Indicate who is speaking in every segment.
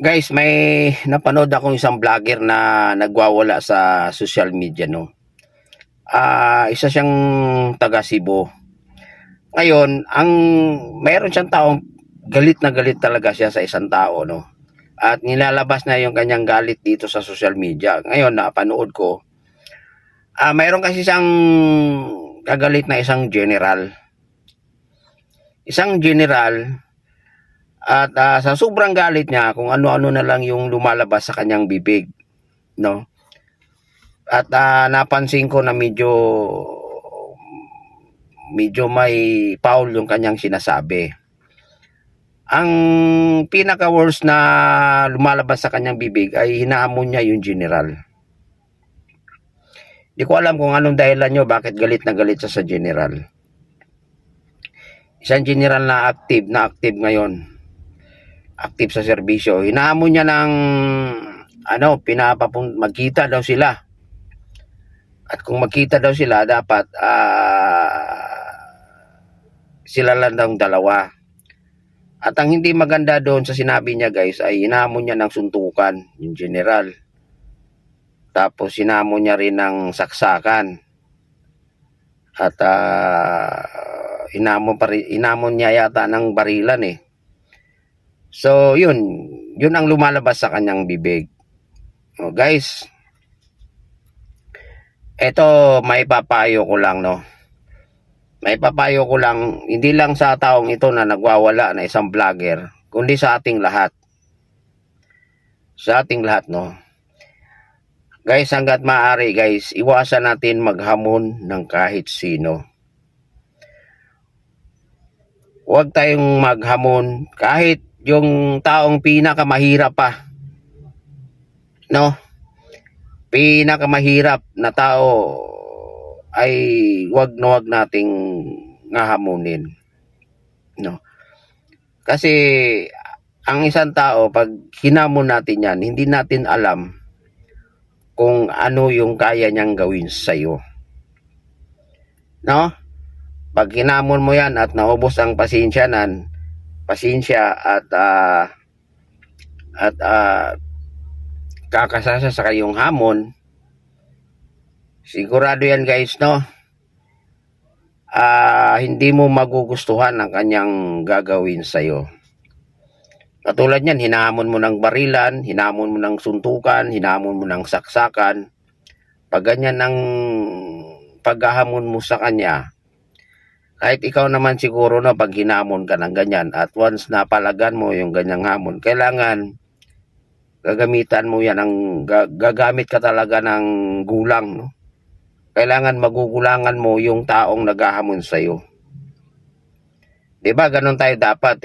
Speaker 1: Guys, may napanood akong isang vlogger na nagwawala sa social media, no. Isa siyang taga Cebu. Ngayon, mayroon siyang taong galit na galit talaga siya sa isang tao, no. At nilalabas na yung kanyang galit dito sa social media. Ngayon, napanood ko, mayroon kasi siyang kagalit na isang general. Isang general. At sa sobrang galit niya, kung ano-ano na lang yung lumalabas sa kanyang bibig, no. At napansin ko na medyo may foul yung kanyang sinasabi. Ang pinaka-worst na lumalabas sa kanyang bibig ay hinahamon niya yung general. Di ko alam kung anong dahilan nyo bakit galit na galit siya sa general. Isang general na active ngayon. Active sa serbisyo. Hinahamon niya ng magkita daw sila. At kung magkita daw sila, dapat sila lang daw dalawa. At ang hindi maganda doon sa sinabi niya, guys, ay hinamon niya ng suntukan, yung general. Tapos hinamon niya rin ng saksakan. At hinamon niya yata ng barilan eh. So, yun ang lumalabas sa kanyang bibig. Guys, eto may papayo ko lang, no. May papayo ko lang, hindi lang sa taong ito na nagwawala na isang vlogger, kundi sa ating lahat. Sa ating lahat, no. Guys, hanggat maaari, guys, iwasan natin maghamon ng kahit sino. Huwag tayong maghamon kahit yung taong pinakamahirap pa. No? Pinakamahirap na tao ay wag nating ngahamunin, no. Kasi ang isang tao, pag hinamon natin yan, hindi natin alam kung ano yung kaya niyang gawin sa iyo, no. Pag hinamon mo yan at naubos ang pasensya at kakasasa sa kayong hamon, sigurado yan, guys, no. Hindi mo magugustuhan ang kanyang gagawin sa iyo. Katulad niyan, hinamon mo ng barilan, hinamon mo ng suntukan, hinamon mo ng saksakan. Pag ganyan ang paghahamon mo sa kanya, kahit ikaw naman siguro, no, pag hinamon ka ng ganyan at once na palagan mo yung ganyang hamon, kailangan gagamitan mo yan, gagamit ka talaga ng gulang, no. Kailangan magugulangan mo yung taong naghahamon sa iyo. 'Di ba? Ganun tayo dapat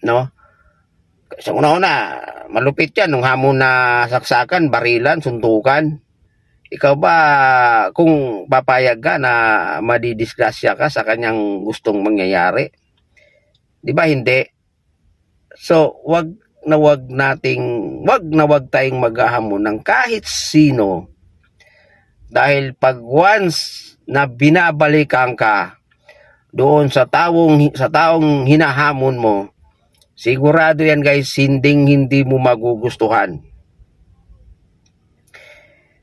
Speaker 1: no? Sa una-una, malupit yan nung hamon na saksakan, barilan, suntukan. Ikaw ba, kung papayag ka na madidisgrasya ka sa kanyang gustong mangyayari? 'Di ba hindi? So, wag tayong maghahamon ng kahit sino. Dahil pag once na binabalikan ka doon sa taong hinahamon mo, sigurado yan, guys, hindi mo magugustuhan.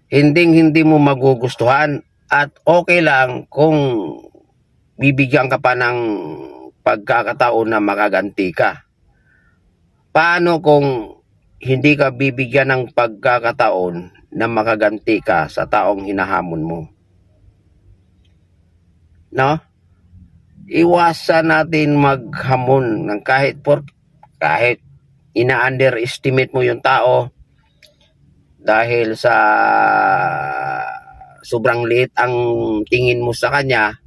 Speaker 1: Hindi mo magugustuhan, at okay lang kung bibigyan ka pa ng pagkakataon na makaganti ka. Paano kung hindi ka bibigyan ng pagkakataon na makaganti ka sa taong hinahamon mo, no? Iwasan natin maghamon ng kahit ina-underestimate mo yung tao dahil sa sobrang liit ang tingin mo sa kanya,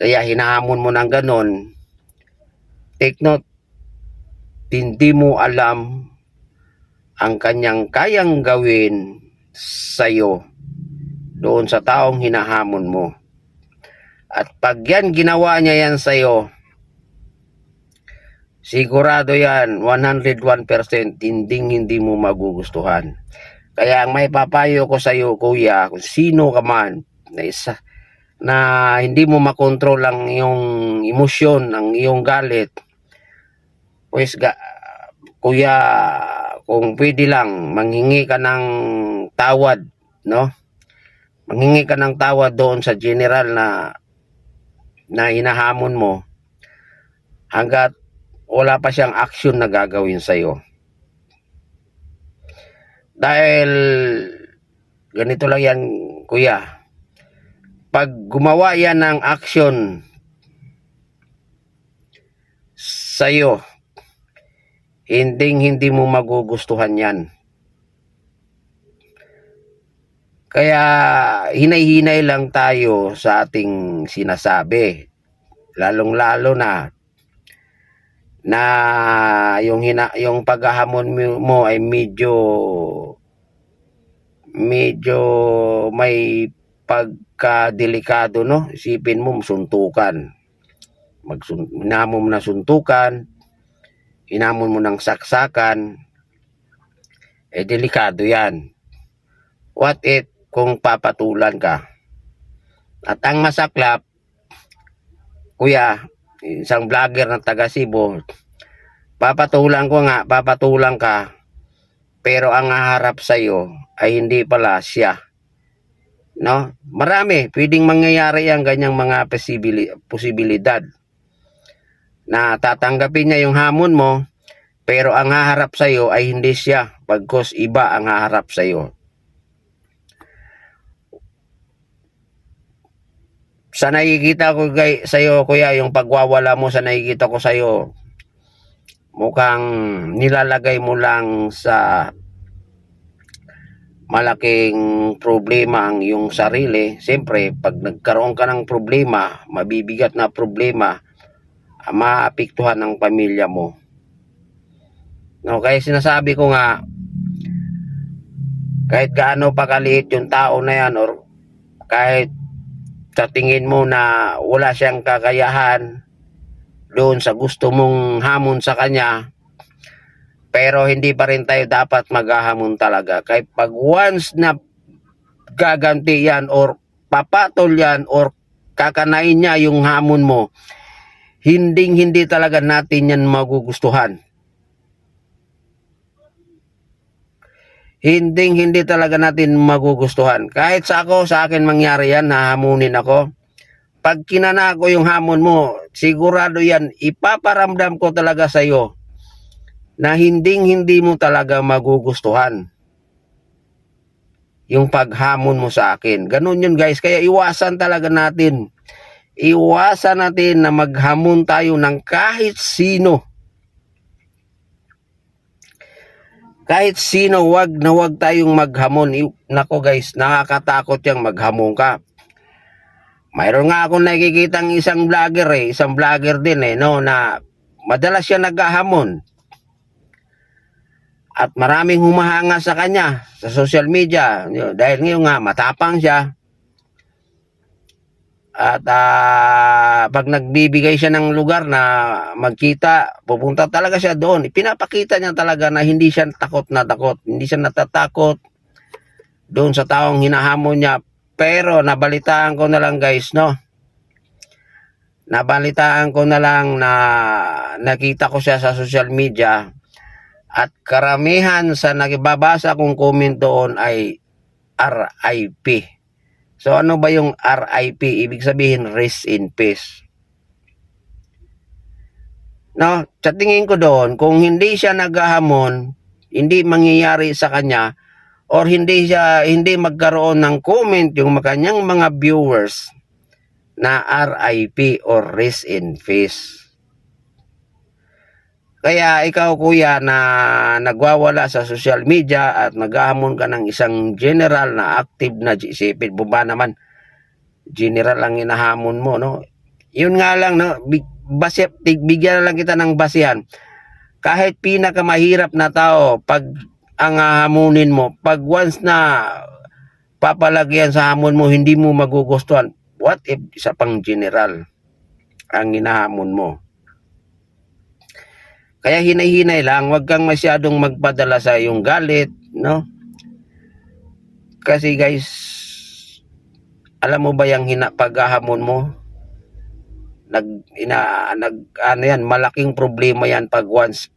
Speaker 1: kaya hinahamon mo ng ganon. Take note, hindi mo alam ang kanyang kayang gawin sa'yo doon sa taong hinahamon mo. At pag yan ginawa niya yan sa'yo, sigurado yan, 101% hindi mo magugustuhan. Kaya ang may papayo ko sa'yo, kuya, kung sino ka man na hindi mo makontrol ang iyong emosyon, ang iyong galit, pues kuya, kung pwede lang, manghingi ka ng tawad, no? Manghingi ka ng tawad doon sa general na hinahamon mo hanggat wala pa siyang action na gagawin sa'yo. Dahil ganito lang yan, kuya. Pag gumawa yan ng action sa'yo, hindi mo magugustuhan yan. Kaya hinay-hinay lang tayo sa ating sinasabi. Lalong-lalo na yung paghahamon mo ay medyo may pagkadelikado, no? Isipin mo suntukan. Hinamon mo na suntukan, hinamon mo ng saksakan, delikado yan. What if kung papatulan ka? At ang masaklap, kuya, isang vlogger ng taga Cebu, papatulan ka, pero ang haharap sa'yo ay hindi pala siya. No? Marami, pwedeng mangyayari ang ganyang mga posibilidad na tatanggapin niya yung hamon mo, pero ang haharap sa'yo ay hindi siya, pagkos iba ang haharap sa'yo. Sa nakikita ko sa'yo, kuya, yung pagwawala mo, sa nakikita ko sa'yo, mukhang nilalagay mo lang sa malaking problema ang iyong sarili. Siyempre, pag nagkaroon ka ng problema, mabibigat na problema, maapektuhan ang pamilya mo. No, kaya sinasabi ko nga, kahit gaano pa kaliit yung tao na yan, or kahit sa tingin mo na wala siyang kakayahan doon sa gusto mong hamon sa kanya, pero hindi pa rin tayo dapat maghahamon talaga. Kahit pag once na gaganti yan or papatol yan or kakanain niya yung hamon mo, hindi talaga natin yan magugustuhan. Hindi talaga natin magugustuhan. Kahit sa akin mangyari yan, hahamunin ako. Pag kinana ko yung hamon mo, sigurado yan, ipaparamdam ko talaga sa iyo na hindi mo talaga magugustuhan yung paghamon mo sa akin. Ganun yun, guys. Kaya iwasan talaga natin. Iwasan natin na maghamon tayo ng kahit sino. Kahit sino, wag tayong maghamon. Nako guys, nakakatakot yung maghamon ka. Mayroon nga akong nakikitang isang vlogger din no, na madalas siya naghahamon. At maraming humahanga sa kanya sa social media. Dahil ngayon nga, matapang siya. At pag nagbibigay siya ng lugar na magkita, pupunta talaga siya doon. Ipinapakita niya talaga na hindi siya takot. Hindi siya natatakot doon sa taong hinahamon niya. Pero nabalitaan ko na lang, guys, no? Nabalitaan ko na lang na nakita ko siya sa social media. At karamihan sa nakibabasa kong comment doon ay RIP. So ano ba yung RIP? Ibig sabihin rest in peace. No, sa tingin ko doon, kung hindi siya naghahamon, hindi mangyayari sa kanya, or hindi magkaroon ng comment yung kanyang mga viewers na RIP or rest in peace. Kaya ikaw, kuya, na nagwawala sa social media at naghahamon ka ng isang general na active na isipin mo ba naman, general ang hinahamon mo, no? Yun nga lang, no? Bigyan na lang kita ng basihan. Kahit pinakamahirap na tao, pag ang hamunin mo, pag once na papalagyan sa hamon mo, hindi mo magugustuhan. What if isa pang general ang hinahamon mo? Kaya hinay-hinay lang, wag kang masyadong magpadala sa iyong galit, no? Kasi guys, alam mo ba yung paghahamon mo? Malaking problema yan pag once